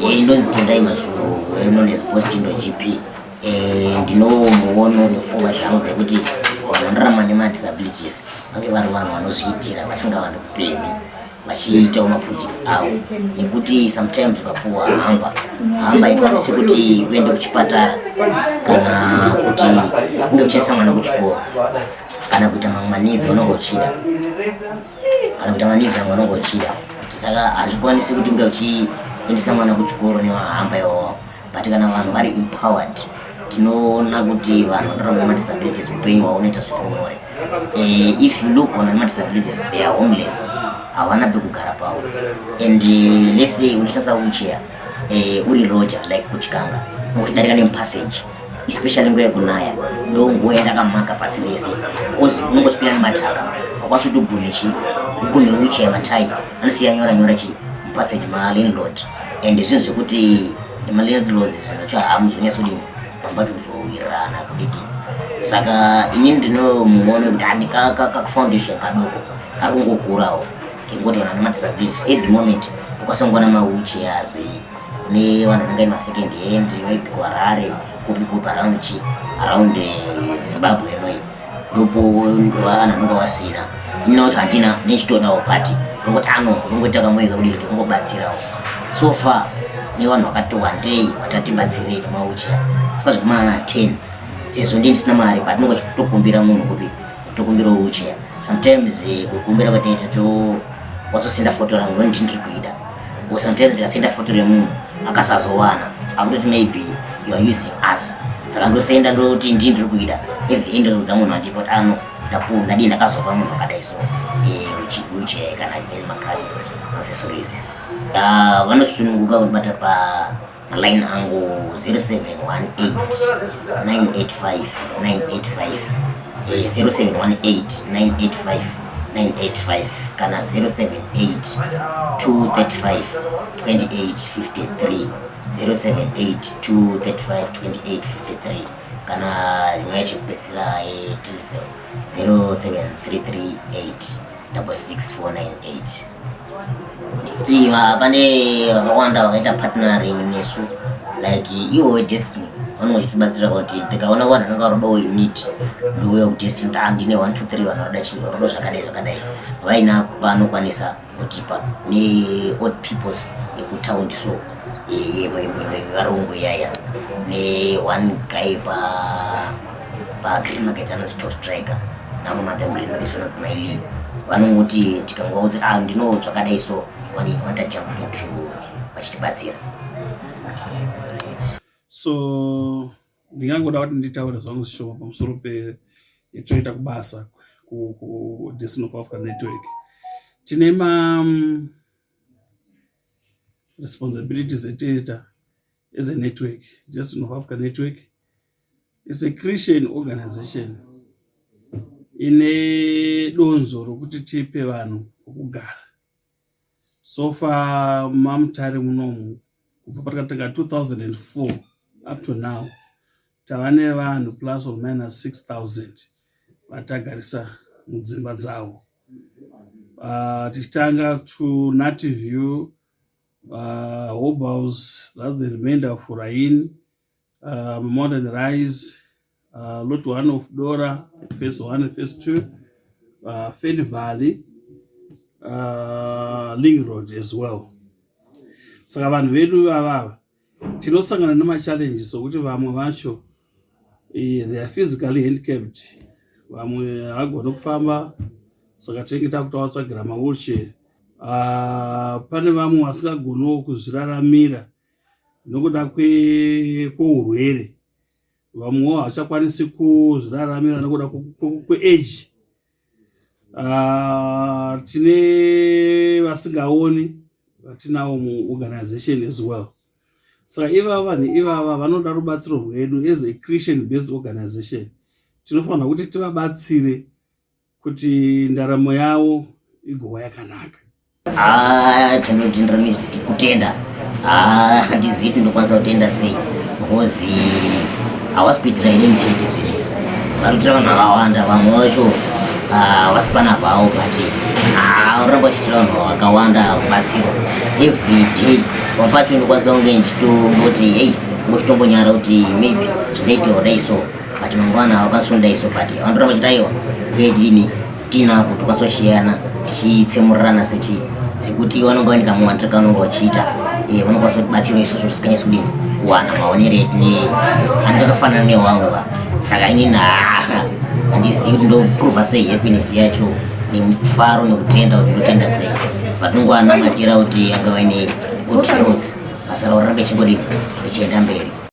Mr Tendai Mazuru, known as Post GP, and muono nefuwa dzangu dzekuti vanorarama nemadisabilities vange vari vanhu vanozviitira vasingavandi kupemi vachiitawo maprojects avo, nekuti sometimes ukapuwa hamba ikwanisi kuti uende kuchipatara kana kuti unge uchendesa mwana kuchikoro kana kuita mamwe manidzi aunenge uchida saka hazvikwanisi kuti unge uchiendesa mwana kuchikoro nevahamba iwawo. But kana vanhu vari empowered tinoona kuti vanhu vanorarama nemadisabilities upenyu hwavo unoita zviri nyore. If you look on disabilities, they are homeless, havana pekugara pavo, and let's say unoshandisa wheelchair uri roja like kuchikanga uchidarika nemupassage, especially nguva yekunaya ndo nguva yandakamhaka pasi rese because unongochipinda nemataka wakwanisa kuti ugone wheelchair matai anosiya nyora mupassage malandlord, and zvinhu zvekuti malandlords zvinocho hamuzonyasodini pamba kuzowirirana kudiki. Saka inini ndinomuona kuti handi foundation kadoko karikungokurawo ngekuti vanhu nemadisabilities at the moment ukasangwana mawheelchairs nevanhu vanenge masecond hand maybe kuHarare kupi around Zimbabwe inoyi ndopo vanhu vanenge vasina. Inina kuti handina nechitodawo pati nongoti nongoita kamweka kudii kuti kungobatsirawo so far nevanhu vakati wandei vatatibatsirei nemawheelchair saka zvekuma10 sezvo ndisina mari but nongotokumbira munhu kuti tokumbirawo wheelchair. Sometimes kukumbira kwatinoita wazosenda foto rangu ndiri kuida, but sometimes ndikasenda foto remunhu akasazowana akutoti maybe you are using us, saka ndosenda ndoti ndiri kuida at the end ndozodza munhu andipa kuti ndadii ndakazopa munhu akadai so wheelchair kana macrutches accessories. Vanosununguka kundibata paline angu 0718 985 985 0718 985 985 kana 078 235 2853 078 235 2853 kana imwe yachipedzisira tilsel 07338 66498. Pane vakawanda vakaita partnering nesu like iwo wedestiny vanongochitibatsira kuti tikaona vanhu vanenge varodawo unit ndouya kudestiny ndine 1 2 3 vanhu varoda zvakadai vaina vanokwanisa kutipa neold peoples yekutaundi so varungu yaya ne1 guy pagreen market anonzi top striker namwe madam green market anonzi maili vanongoti tikangwa kuti ndino zvakadai so wanta jump into vachitibatsira. So ndingangoda kuti nditaure zvangu zvishoma pamusoro petoita kubasa ku-Destiny of Africa Network. Tine responsibilities etoita as a network. Destiny of Africa Network is a Christian organization ine donzo rokuti tipe vanhu pokugara. So far mamutare munomu kubva pakatanga 2004 up to now tava nevanhu plus or minus 6,000 vatagarisa mudzimba dzavo. Tichitanga to Native View, Hope House, that's the remainder of Rain, Modern Rise, Lot 1 of Dora, Phase 1 and Phase 2, Fed Valley, Ling Road as well. Saka vanhu vedu avava tinosangana nemachallenges sokuti vamwe vacho they are physically handicapped, vamwe havagoni kufamba saka tinenge takutavatsagira mawheelchair. Pane vamwe vasingagoniwo kuzviraramira nokuda kweurwere, vamwewo havachakwanisi kuzviraramira nokuda kweage. Tine vasingaoni vatinawo muorganization as well. Saka vanhu ivava vanoda rubatsiro rwedu as a Christian based organization. Tinofanira kuti tivabatsire kuti ndaramo yavo igova yakanaka. Chandodhinira kutenda handizivi kuti ndokwanisa kutenda sei because havasi kuitira inini chete zvinezvi, vari kuitira vanhu vakawanda, vamwe vacho vasipana pavo but varamba vachitira vanhu vakawanda rubatsiro every day. wapacho ndokwanisa kunge nchitongoti hey ngochitombonyara kuti maybe zvinoitawo daiso but mangwana wakwanisa kudaiso but awandotora machitaiwa uye chidini tinapo tokwanisa kushiyana tichitsemurirana sekuti iwe vanonga vanika muwandira kavanonga vachiita vanokwanisa kutibatsira isusu tisikanyasi kudini kuwana maonero etine anenge akafanana newamwe va saka inini handizivi kuti ndoprova sei happiness yacho nemufaro nekutenda kuti ndotenda sei but nongoanamatira kuti anga vaine good health basa ravo ranga richingodini richienda mberi.